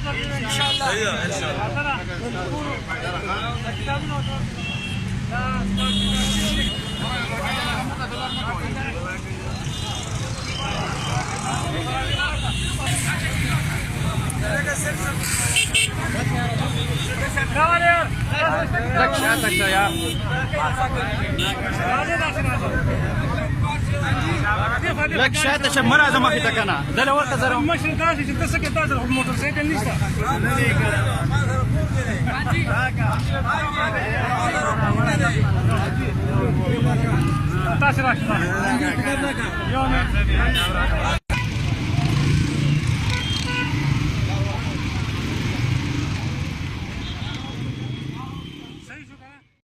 ان شاء الله. ايوه ان شاء الله. لك شاتك يا لك شاتك ما لازم ما في تكنا ده لو انت زرع مش داش انت سكت داش الموتور سيكل لسه تاسع يوم